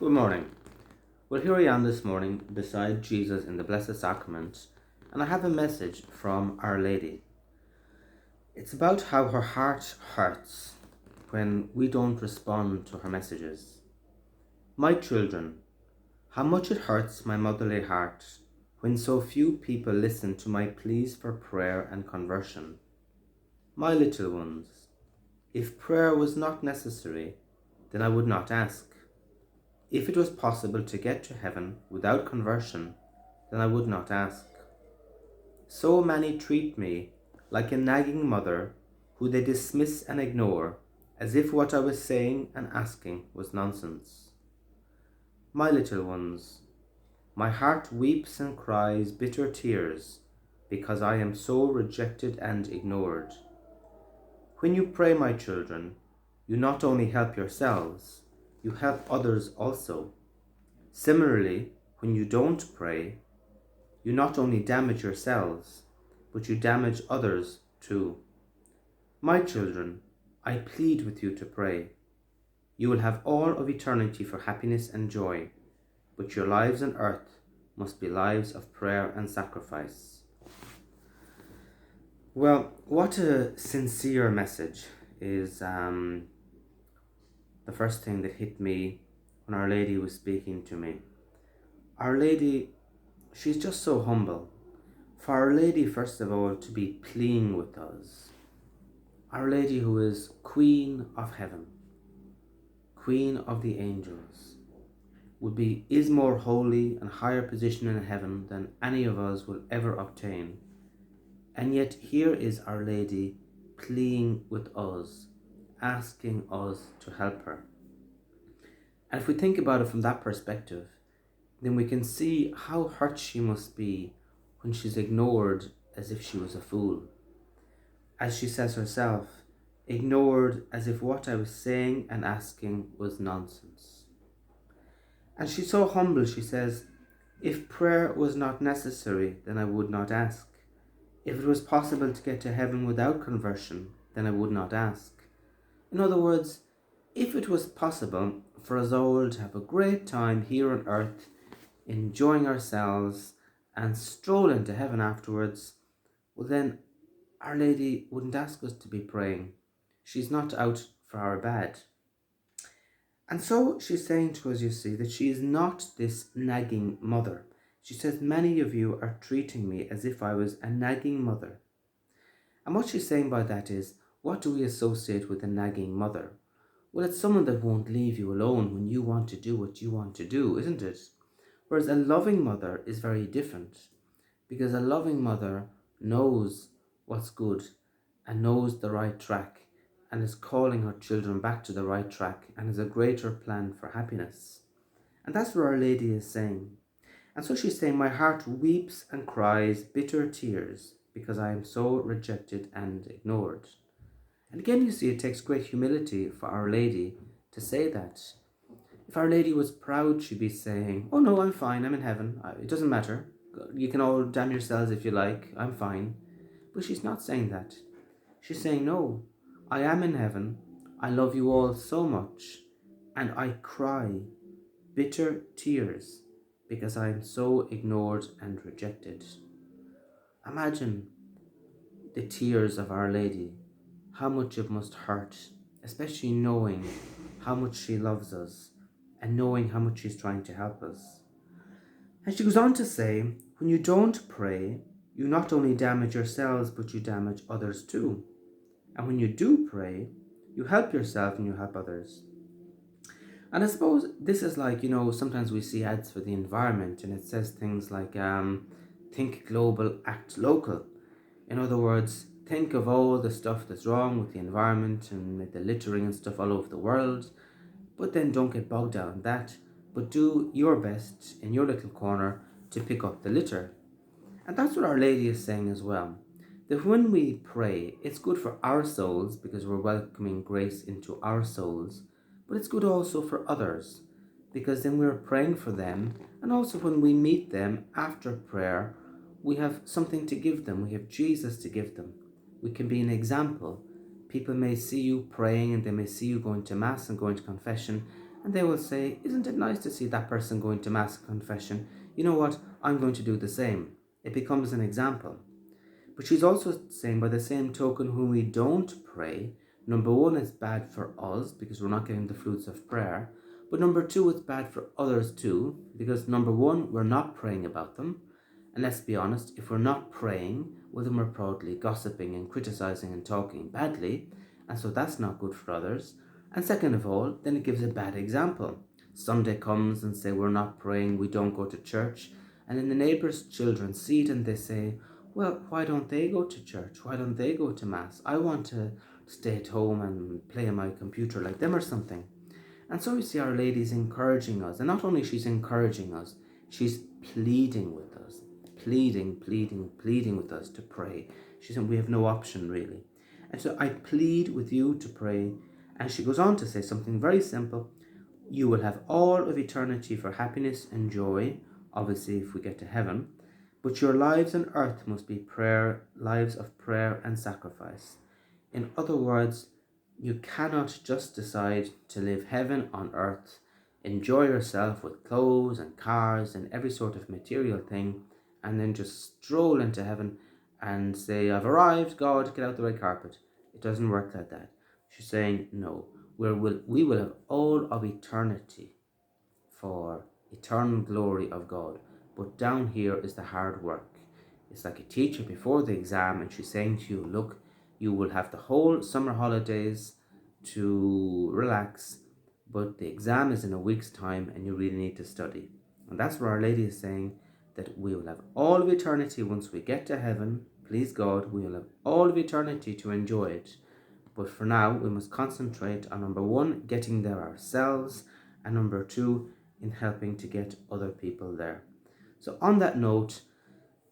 Good morning. Well, here I am this morning beside Jesus in the Blessed Sacrament, and I have a message from Our Lady. It's about how her heart hurts when we don't respond to her messages. My children, how much it hurts my motherly heart when so few people listen to my pleas for prayer and conversion. My little ones, if prayer was not necessary, then I would not ask. If it was possible to get to heaven without conversion, then I would not ask. So many treat me like a nagging mother who they dismiss and ignore as if what I was saying and asking was nonsense. My little ones, my heart weeps and cries bitter tears because I am so rejected and ignored. When you pray, my children, you not only help yourselves, you help others also. Similarly, when you don't pray, you not only damage yourselves, but you damage others too. My children, I plead with you to pray. You will have all of eternity for happiness and joy, but your lives on earth must be lives of prayer and sacrifice. Well, what a sincere message is the first thing that hit me when Our Lady was speaking to me. Our Lady, she's just so humble. For Our Lady, first of all, to be pleading with us. Our Lady, who is Queen of Heaven, Queen of the angels, is more holy and higher position in heaven than any of us will ever obtain. And yet here is Our Lady pleading with us, asking us to help her. And if we think about it from that perspective, then we can see how hurt she must be when she's ignored as if she was a fool. As she says herself, ignored as if what I was saying and asking was nonsense. And she's so humble, she says, if prayer was not necessary, then I would not ask. If it was possible to get to heaven without conversion, then I would not ask. In other words, if it was possible for us all to have a great time here on earth, enjoying ourselves and stroll into heaven afterwards, well then Our Lady wouldn't ask us to be praying. She's not out for our bad. And so she's saying to us, you see, that she is not this nagging mother. She says, many of you are treating me as if I was a nagging mother. And what she's saying by that is, what do we associate with a nagging mother? Well, it's someone that won't leave you alone when you want to do what you want to do, isn't it? Whereas a loving mother is very different, because a loving mother knows what's good and knows the right track and is calling her children back to the right track and has a greater plan for happiness. And that's what Our Lady is saying. And so she's saying, my heart weeps and cries bitter tears because I am so rejected and ignored. And again, you see, it takes great humility for Our Lady to say that. If Our Lady was proud, she'd be saying, oh no, I'm fine, I'm in heaven, it doesn't matter. You can all damn yourselves if you like, I'm fine. But she's not saying that. She's saying, no, I am in heaven, I love you all so much, and I cry bitter tears because I am so ignored and rejected. Imagine the tears of Our Lady, how much it must hurt, especially knowing how much she loves us and knowing how much she's trying to help us. And she goes on to say, when you don't pray, you not only damage yourselves, but you damage others too. And when you do pray, you help yourself and you help others. And I suppose this is like, sometimes we see ads for the environment and it says things like, think global, act local. In other words, think of all the stuff that's wrong with the environment and the littering and stuff all over the world, but then don't get bogged down in that, but do your best in your little corner to pick up the litter. And that's what Our Lady is saying as well. That when we pray, it's good for our souls because we're welcoming grace into our souls, but it's good also for others because then we're praying for them, and also when we meet them after prayer, we have something to give them. We have Jesus to give them. We can be an example. People may see you praying and they may see you going to Mass and going to confession, And they will say, isn't it nice to see that person going to Mass and confession? You know what? I'm going to do the same. It becomes an example. But she's also saying, by the same token, when we don't pray, number one, it's bad for us because we're not getting the fruits of prayer. But number two, it's bad for others too, because number one, we're not praying about them. And let's be honest, if we're not praying, well, then we're proudly gossiping and criticizing and talking badly. And so that's not good for others. And second of all, then it gives a bad example. Sunday comes and say we're not praying, we don't go to church. And then the neighbours' children see it and they say, well, why don't they go to church? Why don't they go to Mass? I want to stay at home and play on my computer like them or something. And so you see Our Lady's encouraging us. And not only she's encouraging us, she's pleading with us. Pleading with us to pray. She said we have no option really. And so I plead with you to pray. And she goes on to say something very simple. You will have all of eternity for happiness and joy, obviously if we get to heaven. But your lives on earth must be lives of prayer and sacrifice. In other words, you cannot just decide to live heaven on earth, enjoy yourself with clothes and cars and every sort of material thing, and then just stroll into heaven and say, I've arrived, God, get out the red carpet. It doesn't work like that. She's saying, no, we will have all of eternity for eternal glory of God. But down here is the hard work. It's like a teacher before the exam, and she's saying to you, look, you will have the whole summer holidays to relax, but the exam is in a week's time and you really need to study. And that's where Our Lady is saying that we will have all of eternity once we get to heaven. Please God, we will have all of eternity to enjoy it. But for now, we must concentrate on number one, getting there ourselves, and number two, in helping to get other people there. So on that note,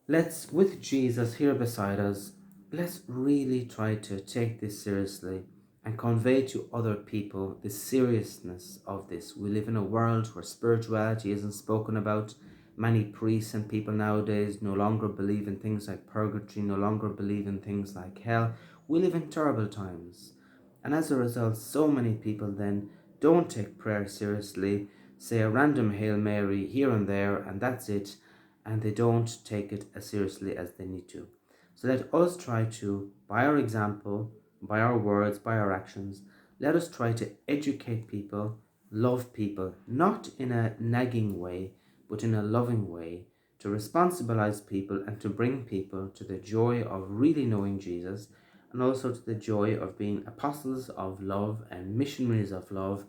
let's, with Jesus here beside us, let's really try to take this seriously and convey to other people the seriousness of this. We live in a world where spirituality isn't spoken about. Many priests and people nowadays no longer believe in things like purgatory, no longer believe in things like hell. We live in terrible times. And as a result, so many people then don't take prayer seriously, say a random Hail Mary here and there, and that's it, and they don't take it as seriously as they need to. So let us try to, by our example, by our words, by our actions, let us try to educate people, love people, not in a nagging way, but in a loving way, to responsibilize people and to bring people to the joy of really knowing Jesus, and also to the joy of being apostles of love and missionaries of love,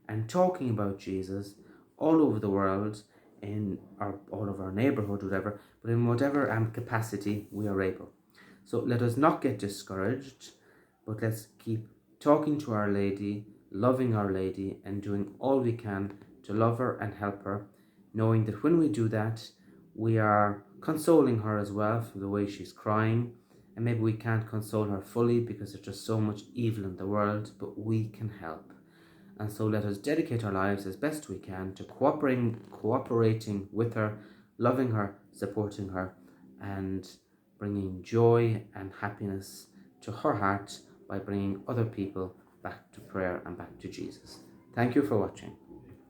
and talking about Jesus all over the world, in all of our neighborhood, whatever, but in whatever capacity we are able. So let us not get discouraged, but let's keep talking to Our Lady, loving Our Lady, and doing all we can to love her and help her, knowing that when we do that, we are consoling her as well for the way she's crying. And maybe we can't console her fully because there's just so much evil in the world, but we can help. And so let us dedicate our lives as best we can to cooperating with her, loving her, supporting her, and bringing joy and happiness to her heart by bringing other people back to prayer and back to Jesus. Thank you for watching.